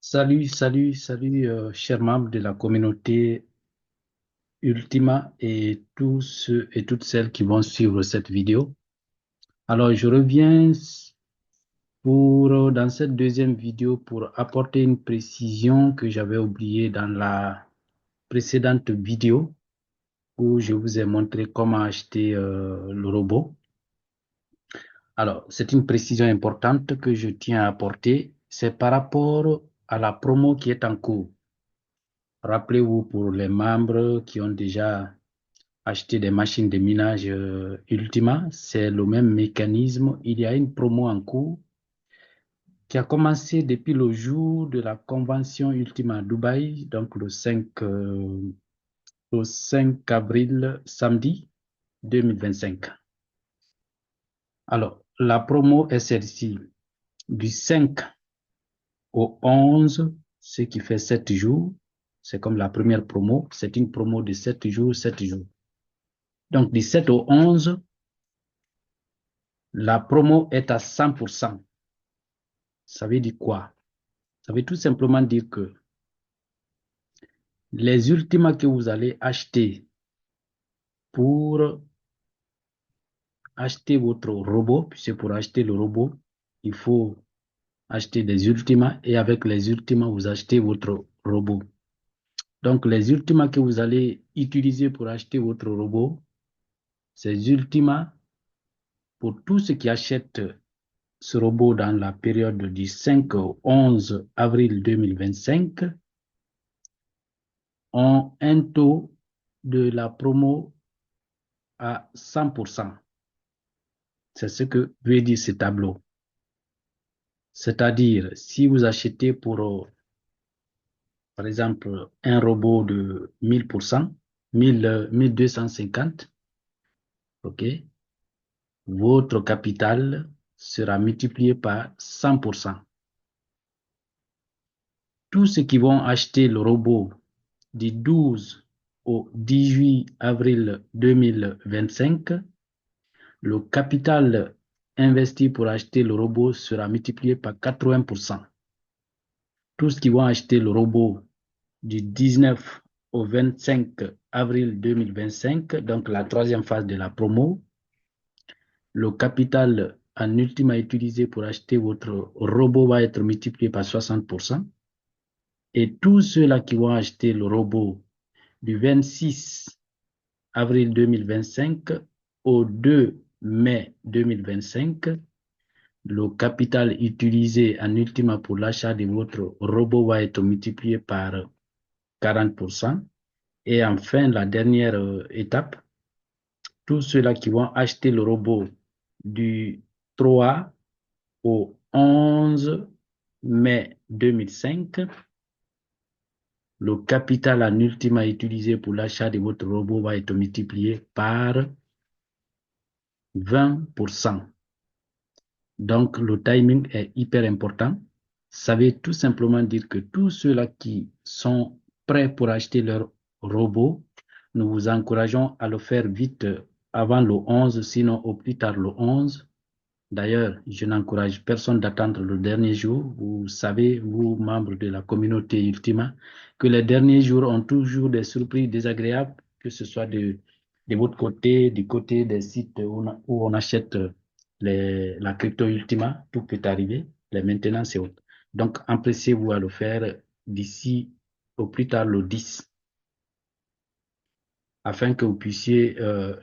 Salut, chers membres de la communauté Ultima et tous ceux et toutes celles qui vont suivre cette vidéo. Alors, je reviens dans cette deuxième vidéo pour apporter une précision que j'avais oubliée dans la précédente vidéo où je vous ai montré comment acheter le robot. Alors, c'est une précision importante que je tiens à apporter. C'est par rapport à la promo qui est en cours. Rappelez-vous, pour les membres qui ont déjà acheté des machines de minage Ultima, c'est le même mécanisme. Il y a une promo en cours qui a commencé depuis le jour de la convention Ultima à Dubaï, donc le 5 avril, samedi 2025. Alors, la promo est celle-ci, du 5 au 11, ce qui fait 7 jours. C'est comme la première promo, c'est une promo de 7 jours, 7 jours. Donc, du 7 au 11, la promo est à 100%. Ça veut dire quoi? Ça veut tout simplement dire que les Ultimas que vous allez acheter pour acheter votre robot, puisque pour acheter le robot, il faut acheter des Ultimas et avec les Ultimas, vous achetez votre robot. Donc, les Ultimas que vous allez utiliser pour acheter votre robot, ces Ultimas, pour tous ceux qui achètent ce robot dans la période du 5 au 11 avril 2025, ont un taux de la promo à 100%. C'est ce que veut dire ce tableau. C'est-à-dire, si vous achetez pour, par exemple, un robot de 1000%, 1250, ok, votre capital sera multiplié par 100%. Tous ceux qui vont acheter le robot du 12 au 18 avril 2025, le capital investi pour acheter le robot sera multiplié par 80%. Tous qui vont acheter le robot du 19 au 25 avril 2025, donc la troisième phase de la promo, le capital en ultime à utiliser pour acheter votre robot va être multiplié par 60%. Et tous ceux-là qui vont acheter le robot du 26 avril 2025 au 2 mai 2025, le capital utilisé en ultima pour l'achat de votre robot va être multiplié par 40%. Et enfin, la dernière étape, tous ceux-là qui vont acheter le robot du 3 au 11 mai 2005, le capital en ultima utilisé pour l'achat de votre robot va être multiplié par 20%. Donc, le timing est hyper important. Ça veut tout simplement dire que tous ceux-là qui sont prêts pour acheter leur robot, nous vous encourageons à le faire vite avant le 11, sinon au plus tard le 11. D'ailleurs, je n'encourage personne d'attendre le dernier jour. Vous savez, vous, membres de la communauté Ultima, que les derniers jours ont toujours des surprises désagréables, que ce soit de votre côté, du côté des sites où on achète la crypto Ultima, tout peut arriver, les maintenances et autres. Donc, empressez-vous à le faire d'ici au plus tard le 10, afin que vous puissiez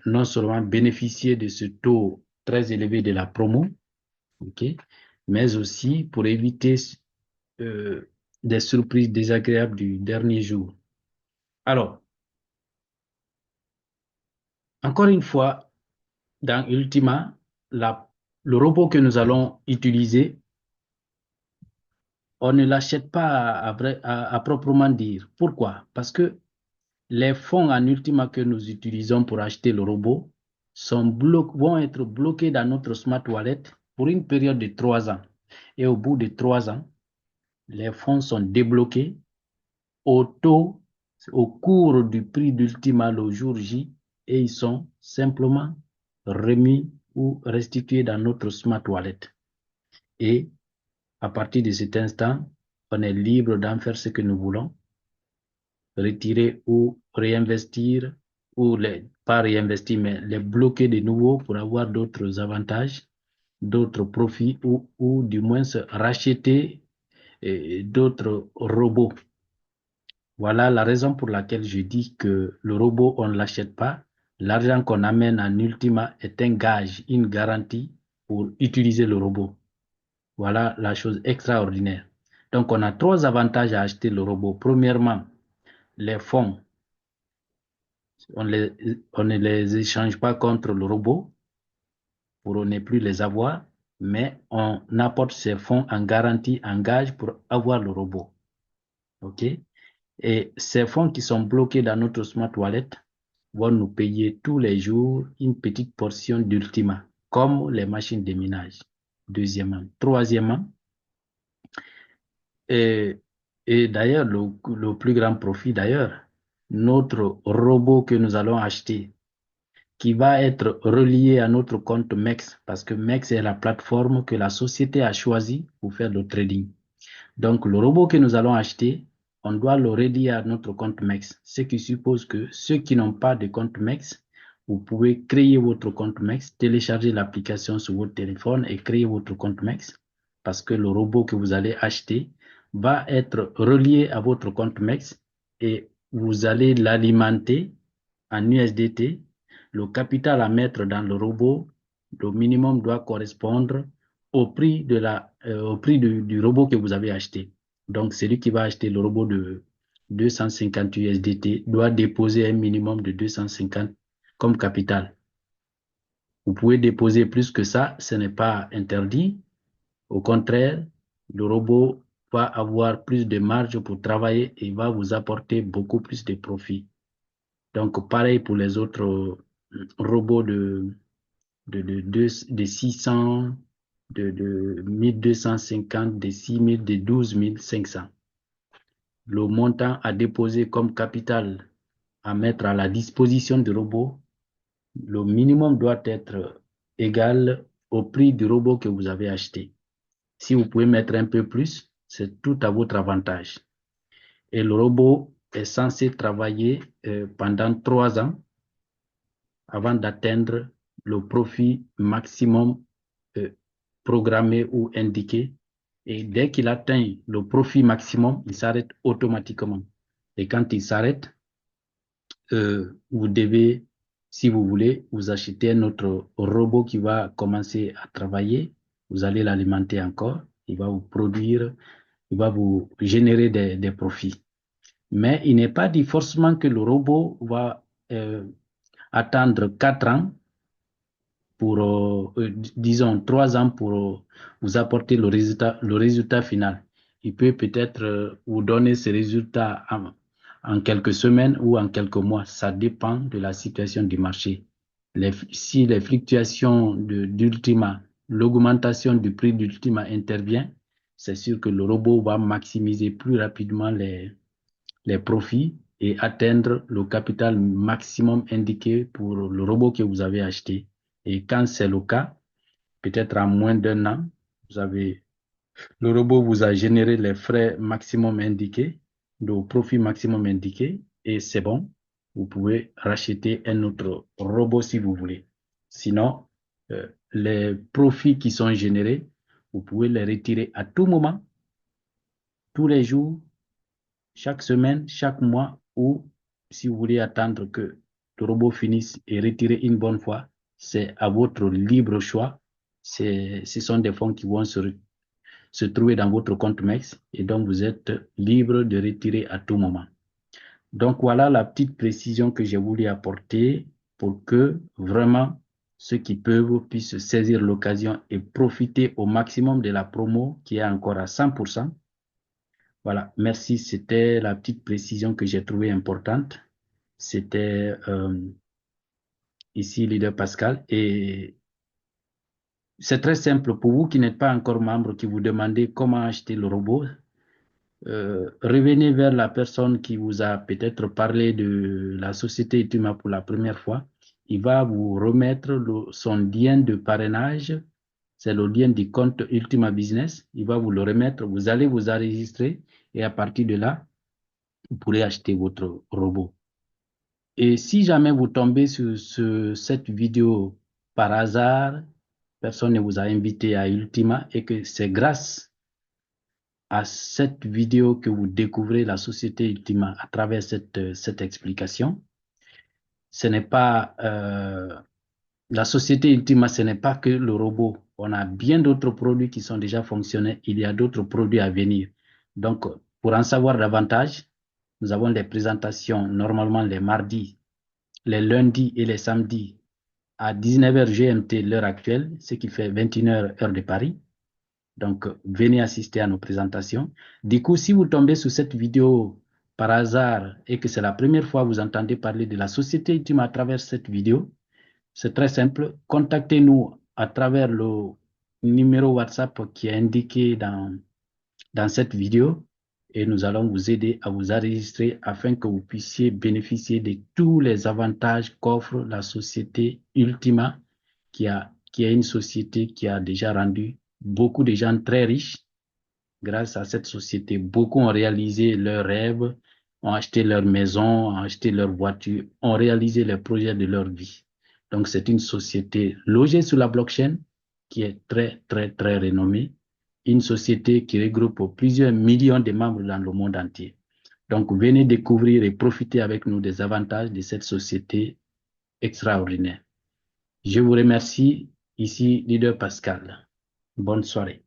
non seulement bénéficier de ce taux très élevé de la promo, ok, mais aussi pour éviter euh, des surprises désagréables du dernier jour. Alors, encore une fois, dans Ultima, le robot que nous allons utiliser, on ne l'achète pas à proprement dire. Pourquoi? Parce que les fonds en Ultima que nous utilisons pour acheter le robot vont être bloqués dans notre Smart Wallet pour une période de 3 ans. Et au bout de 3 ans, les fonds sont débloqués au taux, au cours du prix d'Ultima le jour J, et ils sont simplement remis ou restitués dans notre Smart Wallet. Et à partir de cet instant, on est libre d'en faire ce que nous voulons, retirer ou réinvestir, ou pas réinvestir, mais les bloquer de nouveau pour avoir d'autres avantages, d'autres profits, ou du moins racheter d'autres robots. Voilà la raison pour laquelle je dis que le robot, on ne l'achète pas. L'argent qu'on amène en ultima est un gage, une garantie pour utiliser le robot. Voilà la chose extraordinaire. Donc, on a trois avantages à acheter le robot. Premièrement, les fonds, on ne les échange pas contre le robot pour ne plus les avoir, mais on apporte ces fonds en garantie, en gage pour avoir le robot. OK? Et ces fonds qui sont bloqués dans notre smart wallet vont nous payer tous les jours une petite portion d'ultima, comme les machines de ménage. Deuxièmement. Troisièmement, et, et d'ailleurs, le plus grand profit d'ailleurs, notre robot que nous allons acheter, qui va être relié à notre compte MEX, parce que MEX est la plateforme que la société a choisie pour faire le trading. Donc, le robot que nous allons acheter, on doit le relier à notre compte MEX, ce qui suppose que ceux qui n'ont pas de compte MEX, vous pouvez créer votre compte MEX, télécharger l'application sur votre téléphone et créer votre compte MEX, parce que le robot que vous allez acheter va être relié à votre compte MEX et vous allez l'alimenter en USDT. Le capital à mettre dans le robot, le minimum doit correspondre au prix du robot que vous avez acheté. Donc, celui qui va acheter le robot de 250 USDT doit déposer un minimum de 250 comme capital. Vous pouvez déposer plus que ça, ce n'est pas interdit. Au contraire, le robot va avoir plus de marge pour travailler et va vous apporter beaucoup plus de profit. Donc, pareil pour les autres robots de 600, de 1250, de 6000, de 12500. Le montant à déposer comme capital à mettre à la disposition du robot, le minimum doit être égal au prix du robot que vous avez acheté. Si vous pouvez mettre un peu plus, c'est tout à votre avantage. Et le robot est censé travailler pendant 3 ans avant d'atteindre le profit maximum programmé ou indiqué. Et dès qu'il atteint le profit maximum, il s'arrête automatiquement. Et quand il s'arrête, vous devez, si vous voulez, vous acheter un autre robot qui va commencer à travailler. Vous allez l'alimenter encore. Il va vous produire, il va vous générer des profits. Mais il n'est pas dit forcément que le robot va attendre 4 ans pour, disons, 3 ans pour vous apporter le résultat final. Il peut peut-être vous donner ce résultat en quelques semaines ou en quelques mois. Ça dépend de la situation du marché. Si les fluctuations d'Ultima, l'augmentation du prix d'Ultima intervient, c'est sûr que le robot va maximiser plus rapidement les profits et atteindre le capital maximum indiqué pour le robot que vous avez acheté. Et quand c'est le cas, peut-être en moins d'un an, le robot vous a généré les frais maximum indiqués, le profit maximum indiqué, et c'est bon. Vous pouvez racheter un autre robot si vous voulez. Sinon, les profits qui sont générés, vous pouvez les retirer à tout moment, tous les jours, chaque semaine, chaque mois, ou si vous voulez attendre que le robot finisse et retirer une bonne fois, c'est à votre libre choix. Ce sont des fonds qui vont se trouver dans votre compte MEX et donc vous êtes libre de retirer à tout moment. Donc voilà la petite précision que j'ai voulu apporter pour que vraiment ceux qui peuvent puissent saisir l'occasion et profiter au maximum de la promo qui est encore à 100%. Voilà, merci. C'était la petite précision que j'ai trouvée importante. C'était ici Leader Pascal. Et c'est très simple pour vous qui n'êtes pas encore membre, qui vous demandez comment acheter le robot. Revenez vers la personne qui vous a peut-être parlé de la société Ituma pour la première fois. Il va vous remettre son lien de parrainage c'est le lien du compte Ultima Business. Il va vous le remettre. Vous allez vous enregistrer et à partir de là, vous pourrez acheter votre robot. Et si jamais vous tombez sur cette vidéo par hasard, personne ne vous a invité à Ultima et que c'est grâce à cette vidéo que vous découvrez la société Ultima à travers cette explication, ce n'est pas la société Ultima, ce n'est pas que le robot. On a bien d'autres produits qui sont déjà fonctionnels. Il y a d'autres produits à venir. Donc, pour en savoir davantage, nous avons des présentations normalement les mardis, les lundis et les samedis à 19h GMT, l'heure actuelle, ce qui fait 21h heure de Paris. Donc, venez assister à nos présentations. Du coup, si vous tombez sur cette vidéo par hasard et que c'est la première fois que vous entendez parler de la société Ultima à travers cette vidéo, c'est très simple. Contactez-nous à travers le numéro WhatsApp qui est indiqué dans cette vidéo et nous allons vous aider à vous enregistrer afin que vous puissiez bénéficier de tous les avantages qu'offre la société Ultima, qui est une société qui a déjà rendu beaucoup de gens très riches. Grâce à cette société, beaucoup ont réalisé leurs rêves, ont acheté leur maison, ont acheté leur voiture, ont réalisé les projets de leur vie. Donc, c'est une société logée sur la blockchain qui est très, très, très renommée. Une société qui regroupe plusieurs millions de membres dans le monde entier. Donc, venez découvrir et profiter avec nous des avantages de cette société extraordinaire. Je vous remercie. Ici, Leader Pascal. Bonne soirée.